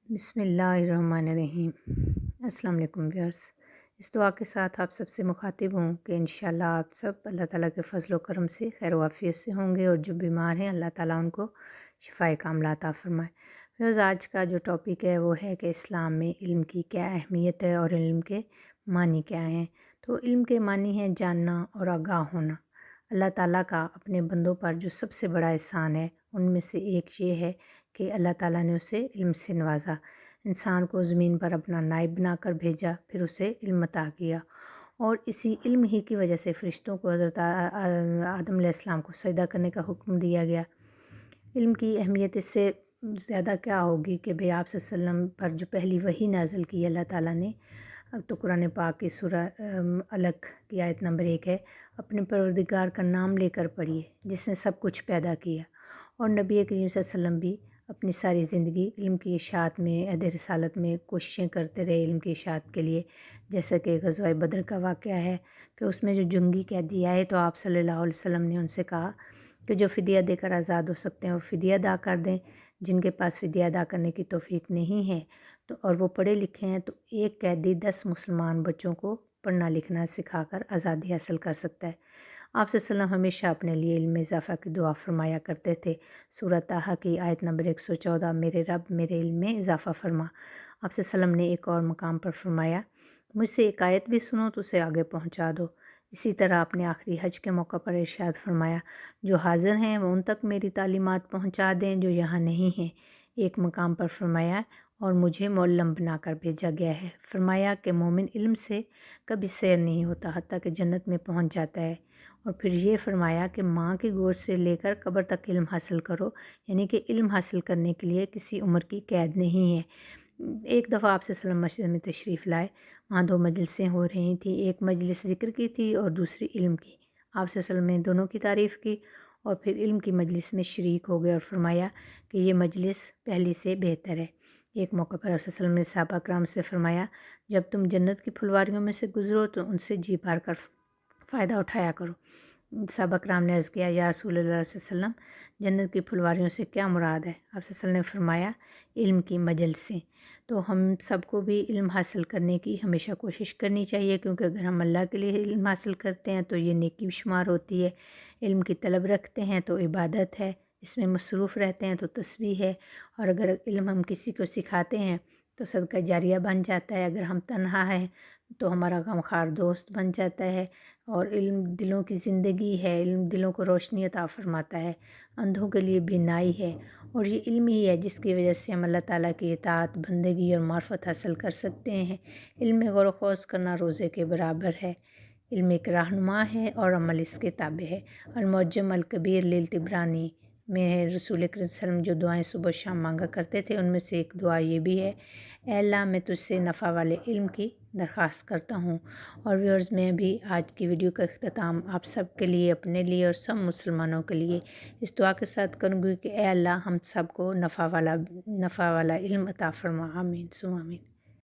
بسم اللہ الرحمن الرحیم۔ السلام علیکم ویورس، اس دعا کے ساتھ آپ سب سے مخاطب ہوں کہ انشاءاللہ آپ سب اللہ تعالیٰ کے فضل و کرم سے خیر و عافیت سے ہوں گے، اور جو بیمار ہیں اللہ تعالیٰ ان کو شفائے کاملہ عطا فرمائے۔ ویورس، آج کا جو ٹاپک ہے وہ ہے کہ اسلام میں علم کی کیا اہمیت ہے اور علم کے معنی کیا ہیں۔ تو علم کے معنی ہیں جاننا اور آگاہ ہونا۔ اللہ تعالیٰ کا اپنے بندوں پر جو سب سے بڑا احسان ہے ان میں سے ایک یہ ہے کہ اللہ تعالیٰ نے اسے علم سے نوازا، انسان کو زمین پر اپنا نائب بنا کر بھیجا، پھر اسے علم عطا کیا، اور اسی علم ہی کی وجہ سے فرشتوں کو حضرت آدم علیہ السلام کو سجدہ کرنے کا حکم دیا گیا۔ علم کی اہمیت اس سے زیادہ کیا ہوگی کہ بھئی آپ صلی اللہ علیہ وسلم پر جو پہلی وحی نازل کی اللہ تعالیٰ نے، تو قرآن پاک کی سورہ علق کی آیت نمبر 1 ہے، اپنے پروردگار کا نام لے کر پڑھیے جس نے سب کچھ پیدا کیا۔ اور نبی کریم صلی اللہ علیہ وسلم بھی اپنی ساری زندگی علم کی اشاعت میں، عہد رسالت میں کوششیں کرتے رہے علم کی اشاعت کے لیے، جیسا کہ غزوہ بدر کا واقعہ ہے کہ اس میں جو جنگی قیدی آئے تو آپ صلی اللہ علیہ وسلم نے ان سے کہا کہ جو فدیہ دے کر آزاد ہو سکتے ہیں وہ فدیہ ادا کر دیں، جن کے پاس فدیہ ادا کرنے کی توفیق نہیں ہے تو اور وہ پڑھے لکھے ہیں تو ایک قیدی 10 مسلمان بچوں کو پڑھنا لکھنا سکھا کر آزادی حاصل کر سکتا ہے۔ آپ صلی اللہ علیہ وسلم ہمیشہ اپنے لیے علم اضافہ کی دعا فرمایا کرتے تھے۔ سورہ طٰہٰ کی آیت نمبر 114، میرے رب میرے علم میں اضافہ فرما۔ آپ صلی اللہ علیہ وسلم نے ایک اور مقام پر فرمایا، مجھ سے ایک آیت بھی سنو تو اسے آگے پہنچا دو۔ اسی طرح اپنے آخری حج کے موقع پر ارشاد فرمایا، جو حاضر ہیں وہ ان تک میری تعلیمات پہنچا دیں جو یہاں نہیں ہیں۔ ایک مقام پر فرمایا، اور مجھے معلم بنا کر بھیجا گیا ہے۔ فرمایا کہ مومن علم سے کبھی سیر نہیں ہوتا حتیٰ کہ جنت میں پہنچ جاتا ہے۔ اور پھر یہ فرمایا کہ ماں کی گود سے لے کر قبر تک علم حاصل کرو، یعنی کہ علم حاصل کرنے کے لیے کسی عمر کی قید نہیں ہے۔ ایک دفعہ آپ صلی اللہ علیہ وسلم مسجد میں تشریف لائے، وہاں 2 مجلسیں ہو رہی تھیں، ایک مجلس ذکر کی تھی اور دوسری علم کی۔ آپ صلی اللہ علیہ وسلم نے دونوں کی تعریف کی اور پھر علم کی مجلس میں شریک ہو گئے اور فرمایا کہ یہ مجلس پہلی سے بہتر ہے۔ ایک موقع پر آپ صلی اللہ علیہ وسلم نے صحابہ کرام سے فرمایا، جب تم جنت کی پھلواریوں میں سے گزرو تو ان سے جی بھر کر فائدہ اٹھایا کرو۔ صحابہ کرام نے عرض کیا، یا رسول اللہ صلی اللہ علیہ وسلم، جنت کی پھلواریوں سے کیا مراد ہے؟ آپ صلی اللہ علیہ وسلم نے فرمایا، علم کی مجلسیں۔ تو ہم سب کو بھی علم حاصل کرنے کی ہمیشہ کوشش کرنی چاہیے، کیونکہ اگر ہم اللہ کے لیے علم حاصل کرتے ہیں تو یہ نیکی بھی شمار ہوتی ہے، علم کی طلب رکھتے ہیں تو عبادت ہے، اس میں مصروف رہتے ہیں تو تسبیح ہے، اور اگر علم ہم کسی کو سکھاتے ہیں تو صدقہ جاریہ بن جاتا ہے، اگر ہم تنہا ہیں تو ہمارا غمخوار دوست بن جاتا ہے، اور علم دلوں کی زندگی ہے، علم دلوں کو روشنی عطا فرماتا ہے، اندھوں کے لیے بینائی ہے، اور یہ علم ہی ہے جس کی وجہ سے ہم اللہ تعالیٰ کی اطاعت، بندگی اور معرفت حاصل کر سکتے ہیں۔ علم میں غور و خوض کرنا روزے کے برابر ہے۔ علم ایک رہنما ہے اور عمل اس کے تابع ہے۔ المعجم الکبیر للطبرانی میں رسول اکرم صلی اللہ علیہ وسلم جو دعائیں صبح و شام مانگا کرتے تھے ان میں سے ایک دعا یہ بھی ہے، اے اللہ میں تجھ سے نفع والے علم کی درخواست کرتا ہوں۔ اور ویورز، میں بھی آج کی ویڈیو کا اختتام آپ سب کے لیے، اپنے لیے اور سب مسلمانوں کے لیے اس دعا کے ساتھ کروں گی کہ اے اللہ ہم سب کو نفع والا علم عطا فرما، آمین ثم آمین۔